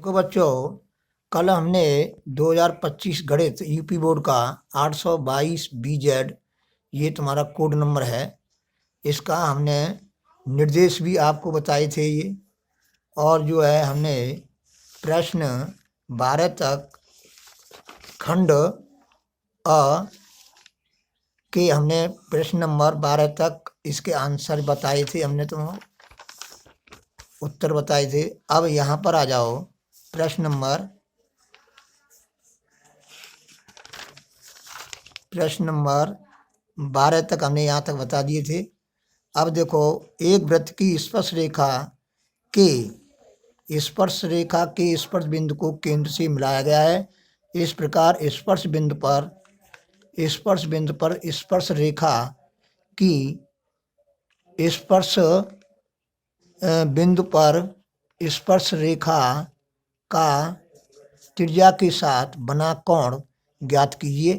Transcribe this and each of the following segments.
देखो बच्चों, कल हमने 2025 गणित यूपी बोर्ड का 822 BZ, ये तुम्हारा कोड नंबर है। इसका हमने निर्देश भी आपको बताए थे ये, और जो है हमने प्रश्न 12 तक खंड अ के हमने प्रश्न नंबर 12 तक इसके आंसर बताए थे, हमने तुम्हें उत्तर बताए थे। अब यहाँ पर आ जाओ, प्रश्न नंबर 12 तक हमने यहाँ तक बता दिए थे। अब देखो, एक वृत्त की स्पर्श रेखा के स्पर्श बिंदु को केंद्र से मिलाया गया है। इस प्रकार स्पर्श बिंदु पर स्पर्श रेखा की स्पर्श बिंदु पर स्पर्श रेखा का त्रिज्या के साथ बना कोण ज्ञात कीजिए।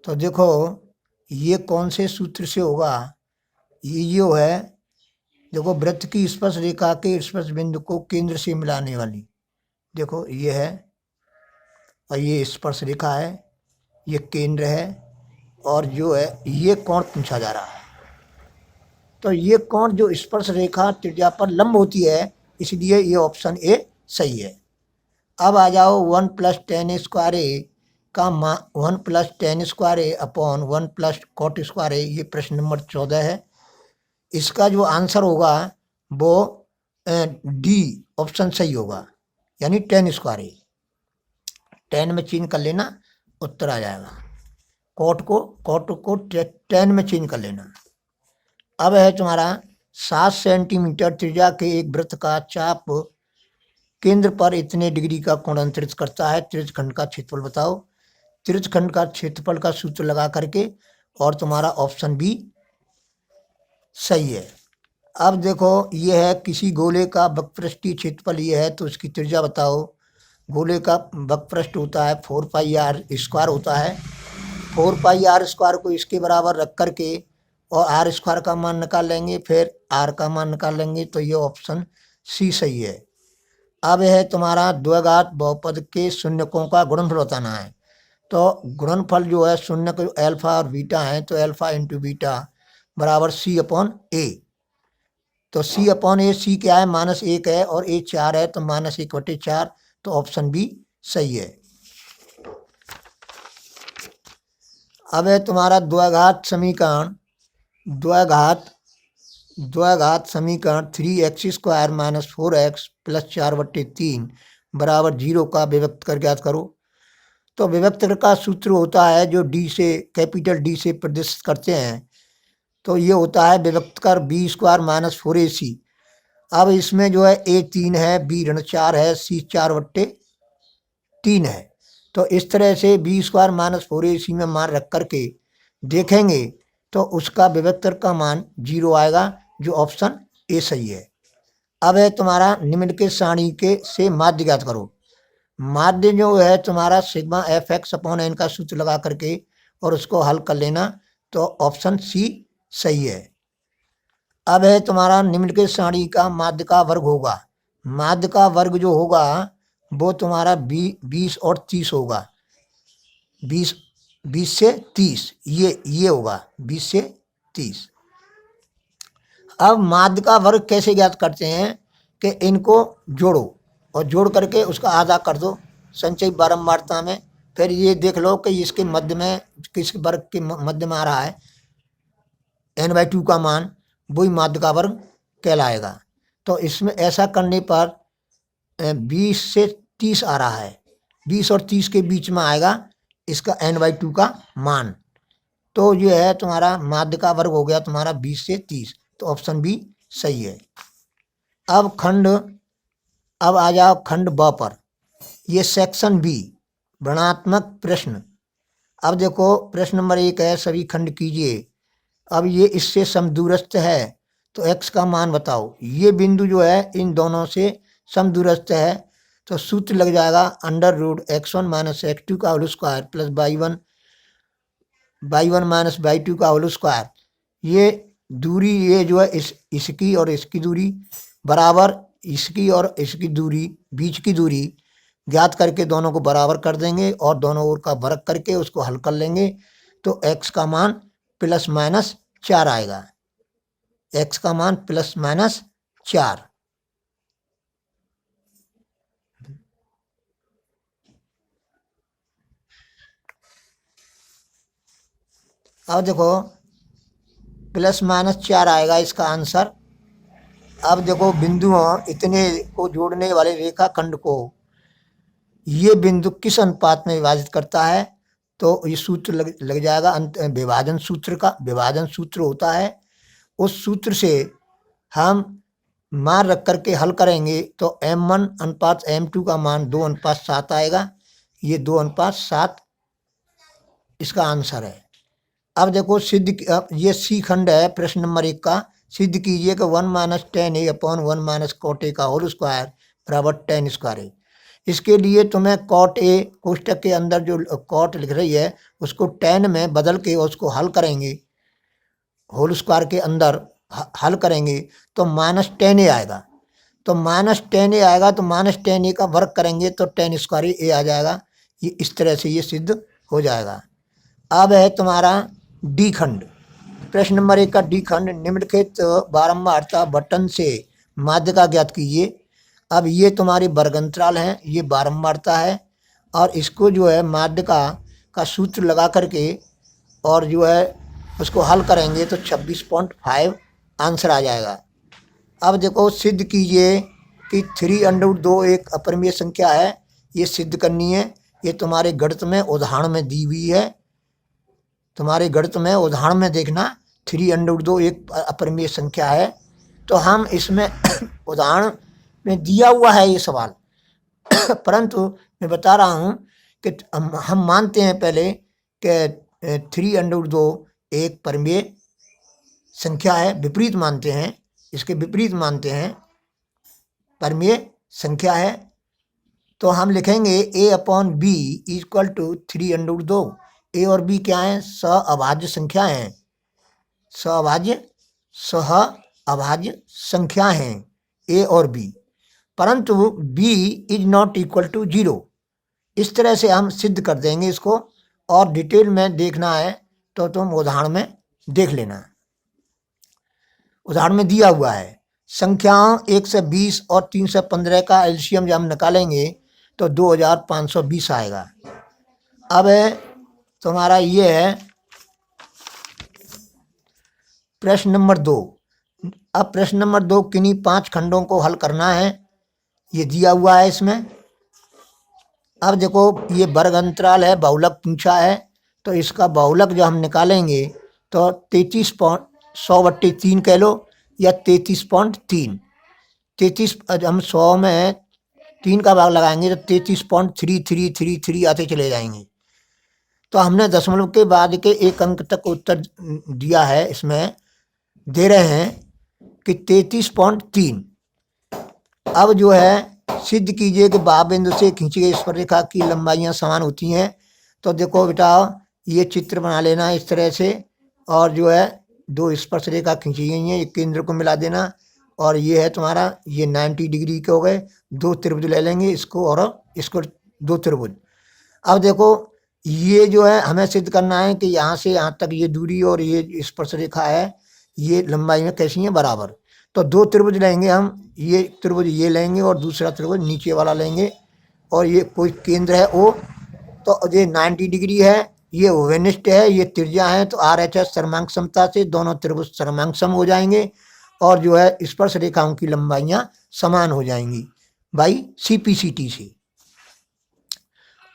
तो देखो, ये कौन से सूत्र से होगा? ये जो है, देखो, वृत्त की स्पर्श रेखा के स्पर्श बिंदु को केंद्र से मिलाने वाली, देखो ये है, और ये स्पर्श रेखा है, ये केंद्र है, और जो है ये कोण पूछा जा रहा है। तो ये कोण जो स्पर्श रेखा त्रिज्या पर लंब होती है, इसलिए ये ऑप्शन ए सही है। अब आ जाओ, 1 + tan स्क्वायर ए का 1 + tan स्क्वायर ए अपॉन 1 + cot स्क्वायर ए, ये प्रश्न नंबर 14 है। इसका जो आंसर होगा वो डी ऑप्शन सही होगा, यानी tan स्क्वायर ए। tan में चेंज कर लेना, उत्तर आ जाएगा। cot को tan में चेंज कर लेना। अब है तुम्हारा 7 सेंटीमीटर त्रिज्या के एक वृत्त का चाप केंद्र पर इतने डिग्री का कोण अंतरित करता है। त्रिज्यखंड का क्षेत्रफल बताओ। त्रिज्यखंड का क्षेत्रफल का सूत्र लगा करके, और तुम्हारा ऑप्शन बी सही है। अब देखो, ये है किसी गोले का वक्रपृष्ठीय क्षेत्रफल ये है, तो उसकी त्रिज्या बताओ। गोले का वक्रपृष्ठ होता है 4πr² होता है। 4πr² को इसके बराबर रख करके और r² का मान निकाल लेंगे, फिर r का मान निकाल लेंगे, तो ये ऑप्शन सी सही है। अब है तुम्हारा द्विघात बहुपद के शून्यकों का गुणनफल बताना है। तो गुणनफल जो है शून्य को अल्फा और बीटा है, तो अल्फा इंटू बीटा बराबर c/a। तो c/a, सी क्या है? -1 है, और a 4 है, तो -1/4, तो ऑप्शन बी सही है। अब है तुम्हारा द्विघात समीकरण 3x² - 4x + 4/3 बराबर 0 का विभक्त कर ज्ञात करो। तो विभक्त का सूत्र होता है, जो डी से, कैपिटल डी से प्रदर्शित करते हैं, तो ये होता है विभक्त कर b² - 4ac। अब इसमें जो है a 3 है, b ऋण 4 है, c 4/3 है। तो इस तरह से b² - 4ac में मान रख करके देखेंगे, तो उसका विभक्त का मान 0 आएगा, जो ऑप्शन ए सही है। अब है तुम्हारा निम्नलिखित सारणी के से माध्य ज्ञात करो। माध्य जो है तुम्हारा σf(x/n) का सूत्र लगा करके और उसको हल कर लेना, तो ऑप्शन सी सही है। अब है तुम्हारा निम्नलिखित सारणी का माध्य का वर्ग होगा। माध्य का वर्ग जो होगा वो तुम्हारा 20 और 30 होगा। 20 से 30, ये होगा 20 से 30। अब माध्य का वर्ग कैसे ज्ञात करते हैं कि इनको जोड़ो और जोड़ करके उसका आधा कर दो संचयी बारंबारता में, फिर ये देख लो कि इसके मध्य में, किस वर्ग के मध्य में आ रहा है n/2 का मान, वही माध्य का वर्ग कहलाएगा। तो इसमें ऐसा करने पर 20 से 30 आ रहा है, 20 और 30 के बीच में आएगा इसका n/2 का मान, तो ये है तुम्हारा माध्य का वर्ग हो गया तुम्हारा 20 से 30, तो ऑप्शन बी सही है। अब आ जाओ खंड ब पर, ये सेक्शन बी वर्णात्मक प्रश्न। अब देखो, प्रश्न नंबर 1 है, सभी खंड कीजिए। अब ये इससे समदूरस्थ है, तो x का मान बताओ। ये बिंदु जो है इन दोनों से समदूरस्थ है, तो सूत्र लग जाएगा √(x1 - x2) का whole square plus y1 - y2 का होल स्क्वायर। ये दूरी, ये जो है इसकी और इसकी दूरी बराबर, इसकी और इसकी दूरी, बीच की दूरी ज्ञात करके दोनों को बराबर कर देंगे और दोनों ओर का वर्ग करके उसको हल कर लेंगे। तो x का मान प्लस माइनस 4 आएगा। x का मान प्लस माइनस 4। अब देखो प्लस माइनस 4 आएगा इसका आंसर। अब देखो बिंदुओं इतने को जोड़ने वाले रेखाखंड को ये बिंदु किस अनुपात में विभाजित करता है, तो ये सूत्र लग जाएगा विभाजन सूत्र का। विभाजन सूत्र होता है, उस सूत्र से हम मान रख करके हल करेंगे तो m1 अनुपात m2 का मान 2:7 आएगा। ये 2:7 इसका आंसर है। अब देखो ये सी खंड है प्रश्न नंबर 1 का। सिद्ध कीजिए कि 1 - tan a upon 1 - cot a का होल स्क्वायर बराबर tan स्क्वायर है। इसके लिए तुम्हें cot a कोष्टक के अंदर जो cot लिख रही है उसको tan में बदल के उसको हल करेंगे, होल स्क्वायर के अंदर हल करेंगे तो -tan a आएगा। तो -tan a आएगा तो -tan a का वर्ग करेंगे तो tan स्क्वायर a आ जाएगा। ये इस तरह से ये सिद्ध हो जाएगा। अब है तुम्हारा डी खंड। प्रश्न नंबर 1 का डी खंड। निम्नलिखित बारंबारता बटन से माध्य का ज्ञात कीजिए। अब ये तुम्हारी वर्ग अंतराल है, ये बारंबारता है और इसको जो है माध्य का सूत्र लगा करके और जो है उसको हल करेंगे तो 26.5 आंसर आ जाएगा। अब देखो सिद्ध कीजिए कि 3√2 एक अपरिमेय संख्या है। ये सिद्ध करनी है। ये तुम्हारे गणित में उदाहरण में दी हुई है। तुम्हारे गणित में उदाहरण में देखना 3√2 एक अपरिमेय संख्या है। तो हम इसमें उदाहरण में दिया हुआ है ये सवाल परंतु मैं बता रहा हूँ कि हम मानते हैं पहले कि 3√2 एक परिमेय संख्या है, विपरीत मानते हैं, इसके विपरीत मानते हैं, परिमेय संख्या है। तो हम लिखेंगे a/b = 3√2। ए और बी क्या है? सहअभाज्य संख्या हैं, सहअभाज्य संख्या हैं ए और बी, परंतु b ≠ 0। इस तरह से हम सिद्ध कर देंगे इसको। और डिटेल में देखना है तो तुम उदाहरण में देख लेना। उदाहरण में दिया हुआ है संख्याओं 1 से 20 और 3 से 15 का एलसीएम जब हम निकालेंगे तो 2520 आएगा। अब तुम्हारा ये है प्रश्न नंबर 2। अब प्रश्न नंबर 2 किन्हीं 5 खंडों को हल करना है, ये दिया हुआ है इसमें। अब देखो ये वर्ग अंतराल है, बहुलक पूछा है, तो इसका बहुलक जो हम निकालेंगे तो 33.100/3 कह लो या 33.3। 33 हम 100 में 3 का भाग लगाएंगे तो 33.3333 आते चले जाएंगे। तो हमने दशमलव के बाद के एक अंक तक उत्तर दिया है। इसमें दे रहे हैं कि 33.3। अब जो है सिद्ध कीजिए कि बाह बिंदु से खींची गई स्पर्शरेखा की लंबाइयां समान होती हैं। तो देखो बेटा ये चित्र बना लेना इस तरह से, और जो है 2 स्पर्शरेखा खींची गई हैं, एक केंद्र को मिला देना और ये है तुम्हारा ये 90 डिग्री के हो गए। 2 त्रिभुज ले लेंगे इसको और इसको, 2 त्रिभुज। अब देखो ये जो है हमें सिद्ध करना है कि यहाँ से यहाँ तक ये दूरी और ये स्पर्शरेखा है, ये लंबाई में कैसी है? बराबर। तो 2 त्रिभुज लेंगे हम, ये त्रिभुज ये लेंगे और दूसरा त्रिभुज नीचे वाला लेंगे और ये कोई केंद्र है O। तो ये 90 डिग्री है, ये ओवेनिस्ट है, ये त्रिज्या है। तो RHS सर्वांक समता से दोनों त्रिभुज सर्वांक सम हो जाएंगे और जो है स्पर्श रेखाओं की लंबाइयाँ समान हो जाएंगी बाई CPCT से।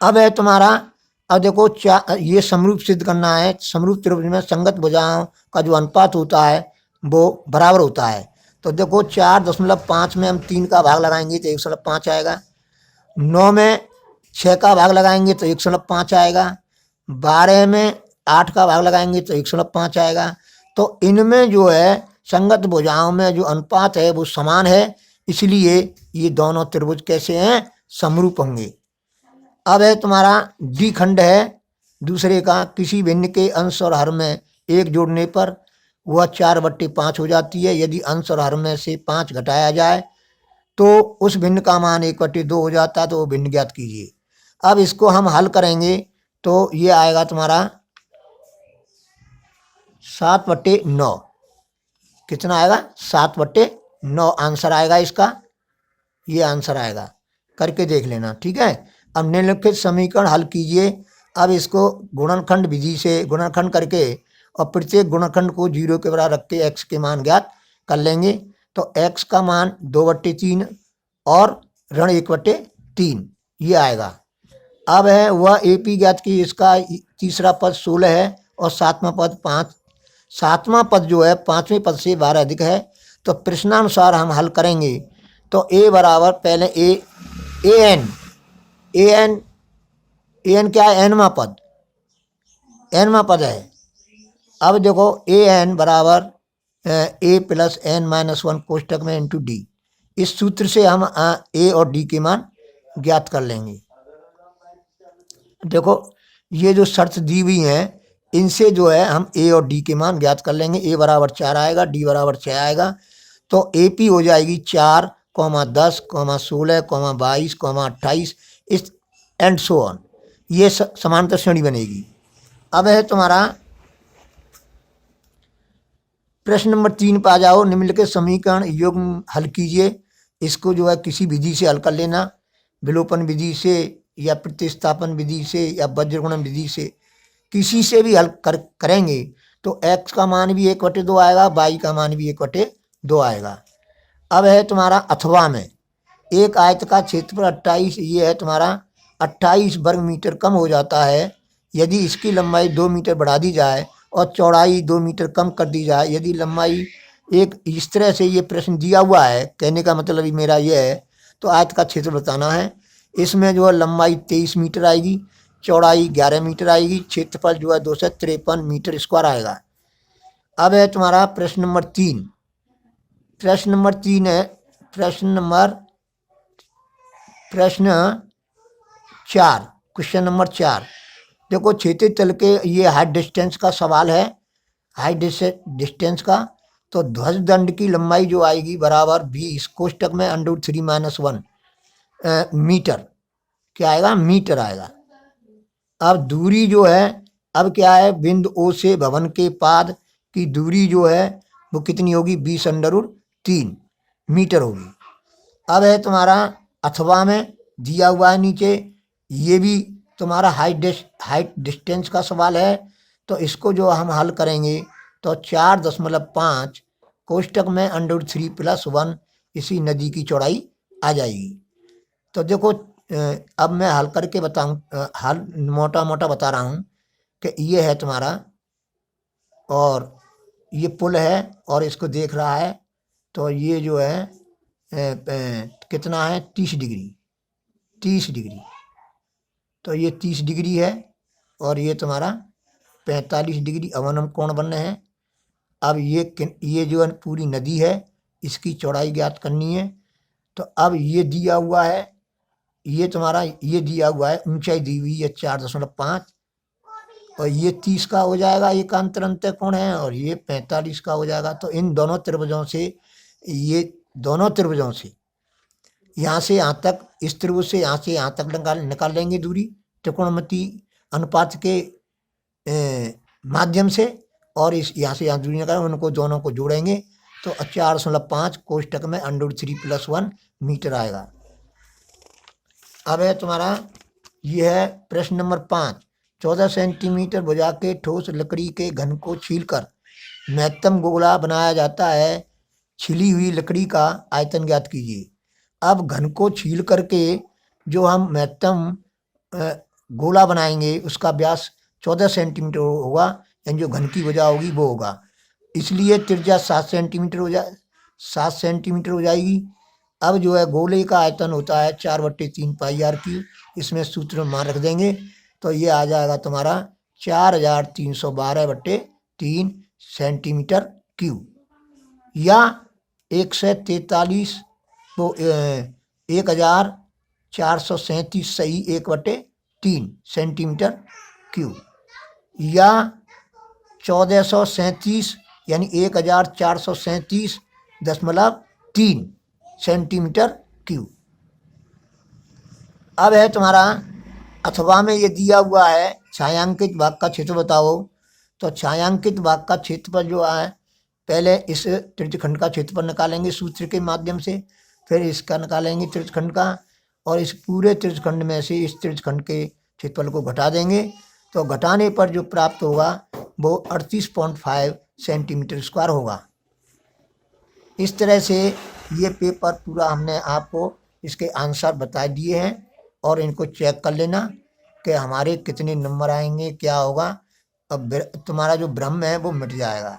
अब है तुम्हारा, अब देखो ये समरूप सिद्ध करना है। समरूप त्रिभुज में संगत भुजाओं का जो अनुपात होता है वो बराबर होता है। तो देखो 4.5 में हम 3 का भाग लगाएंगे तो 1.5 आएगा। 9 में 6 का भाग लगाएंगे तो 1.5 आएगा। 12 में 8 का भाग लगाएंगे तो 1.5 आएगा। तो इनमें जो है संगत भुजाओं में जो अनुपात है वो समान है, इसलिए ये दोनों त्रिभुज कैसे हैं? समरूप होंगे। अब है तुम्हारा डी खंड है दूसरे का। किसी भिन्न के अंश और हर में 1 जोड़ने पर वह 4/5 हो जाती है। यदि अंश और हर में से 5 घटाया जाए तो उस भिन्न का मान 1/2 हो जाता है, तो वो भिन्न ज्ञात कीजिए। अब इसको हम हल करेंगे तो ये आएगा तुम्हारा 7/9। कितना आएगा? 7/9 आंसर आएगा इसका, ये आंसर आएगा। करके देख लेना, ठीक है। अब निम्नलिखित समीकरण हल कीजिए। अब इसको गुणनखंड विधि से गुणनखंड करके और प्रत्येक गुणनखंड को 0 के बराबर रख के एक्स के मान ज्ञात कर लेंगे। तो एक्स का मान 2/3 और ऋण 1/3 ये आएगा। अब है वह AP ज्ञात की, इसका तीसरा पद 16 है और सातवां पद 5। सातवां पद जो है 5वें पद से 12 अधिक है। तो प्रश्नानुसार हम हल करेंगे। तो A बराबर पहले AN क्या है? nवां पद, nवां पद है। अब देखो AN बराबर A + n-1 कोष्टक में इंटू D। इस सूत्र से हम A और D के मान ज्ञात कर लेंगे। देखो ये जो शर्त दी हुई है इनसे जो है हम A और D के मान ज्ञात कर लेंगे। A बराबर 4 आएगा, D बराबर 6 आएगा। तो AP हो जाएगी 4, 10, 16, 22, 28 इस एंड सो ऑन। ये समांतर श्रेणी बनेगी। अब है तुम्हारा प्रश्न नंबर 3 पे आ जाओ। निम्नलिखित समीकरण युग्म हल कीजिए। इसको जो है किसी विधि से हल कर लेना, विलोपन विधि से या प्रतिस्थापन विधि से या वज्रगुणन विधि से, किसी से भी हल करेंगे तो x का मान भी 1/2 आएगा, y का मान भी 1/2 आएगा। अब है तुम्हारा अथवा में एक आयत का क्षेत्रफल 28, ये है तुम्हारा 28 वर्ग मीटर कम हो जाता है यदि इसकी लंबाई 2 मीटर बढ़ा दी जाए और चौड़ाई 2 मीटर कम कर दी जाए। यदि लंबाई एक इस तरह से ये प्रश्न दिया हुआ है, कहने का मतलब मेरा ये है, तो आयत का क्षेत्र बताना है। इसमें जो है लंबाई 23 मीटर आएगी, चौड़ाई 11 मीटर आएगी, क्षेत्रफल जो है 253 मीटर स्क्वायर आएगा। अब है तुम्हारा प्रश्न नंबर 3। प्रश्न नंबर 3 है प्रश्न 4, क्वेश्चन नंबर 4। देखो क्षैतिज तल के ये हाइट डिस्टेंस का सवाल है, हाइट डिस्टेंस का। तो ध्वज दंड की लंबाई जो आएगी बराबर 20 कोष्टक में √3 - 1 मीटर। क्या आएगा? मीटर आएगा। अब दूरी जो है, अब क्या है, बिंदु O से भवन के पाद की दूरी जो है वो कितनी होगी? 20√3 मीटर होगी। अब है तुम्हारा अथवा में दिया हुआ है नीचे, ये भी तुम्हारा हाइट डिस्टेंस का सवाल है। तो इसको जो हम हल करेंगे तो 4.5 कोष्टक में √3 + 1 इसी नदी की चौड़ाई आ जाएगी। तो देखो अब मैं हल करके बताऊं, हल मोटा मोटा बता रहा हूँ कि ये है तुम्हारा, और ये पुल है और इसको देख रहा है। तो ये जो है कितना है? 30 डिग्री। तो ये 30 डिग्री है और ये तुम्हारा 45 डिग्री अवनम कोण बन रहे हैं। अब ये जो है पूरी नदी है, इसकी चौड़ाई ज्ञात करनी है। तो अब ये दिया हुआ है, ये तुम्हारा ये दिया हुआ है, ऊंचाई दी हुई है 4.5 और ये 30 का हो जाएगा, एकांतर अंतःकोण है, और ये 45 का हो जाएगा। तो इन दोनों त्रिभुजों से, ये दोनों त्रिभुजों से यहाँ से यहाँ तक, इस त्रिभुज से यहाँ से यहाँ तक निकाल लेंगे दूरी त्रिकोणमिति अनुपात के माध्यम से, और इस यहाँ से यहाँ दूरी निकाल, उनको दोनों को जोड़ेंगे तो 4.5 कोष्टक में √3 + 1 मीटर आएगा। अब है तुम्हारा ये है प्रश्न नंबर 5। 14 सेंटीमीटर भुजा के ठोस लकड़ी के घन को छीलकर महत्तम गोला बनाया जाता है। छिली हुई लकड़ी का आयतन ज्ञात कीजिए। अब घन को छील करके जो हम महत्तम गोला बनाएंगे उसका व्यास 14 सेंटीमीटर होगा, यानी जो घन की भुजा होगी वो होगा। इसलिए त्रिज्या 7 सेंटीमीटर हो जाएगी। अब जो है गोले का आयतन होता है 4/3 πr3। इसमें सूत्र मान रख देंगे तो ये आ जाएगा तुम्हारा 4312/3 सेंटीमीटर क्यूब, या 143 तो 1437 सही 1/3 सेंटीमीटर क्यूब, या 1437 यानी 1437.3 सेंटीमीटर क्यू। अब है तुम्हारा अथवा में ये दिया हुआ है छायांकित भाग का क्षेत्र बताओ। तो छायांकित भाग का क्षेत्रफल जो है पहले इस त्रिज्यखंड का क्षेत्रफल निकालेंगे सूत्र के माध्यम से, फिर इसका निकालेंगे त्रिज्यखंड का, और इस पूरे त्रिज्यखंड में से इस त्रिज्यखंड के क्षेत्रफल को घटा देंगे। तो घटाने पर जो प्राप्त होगा वो 38.5 सेंटीमीटर स्क्वायर होगा। इस तरह से ये पेपर पूरा हमने आपको इसके आंसर बता दिए हैं, और इनको चेक कर लेना कि हमारे कितने नंबर आएंगे, क्या होगा। अब तुम्हारा जो भ्रम है वो मिट जाएगा।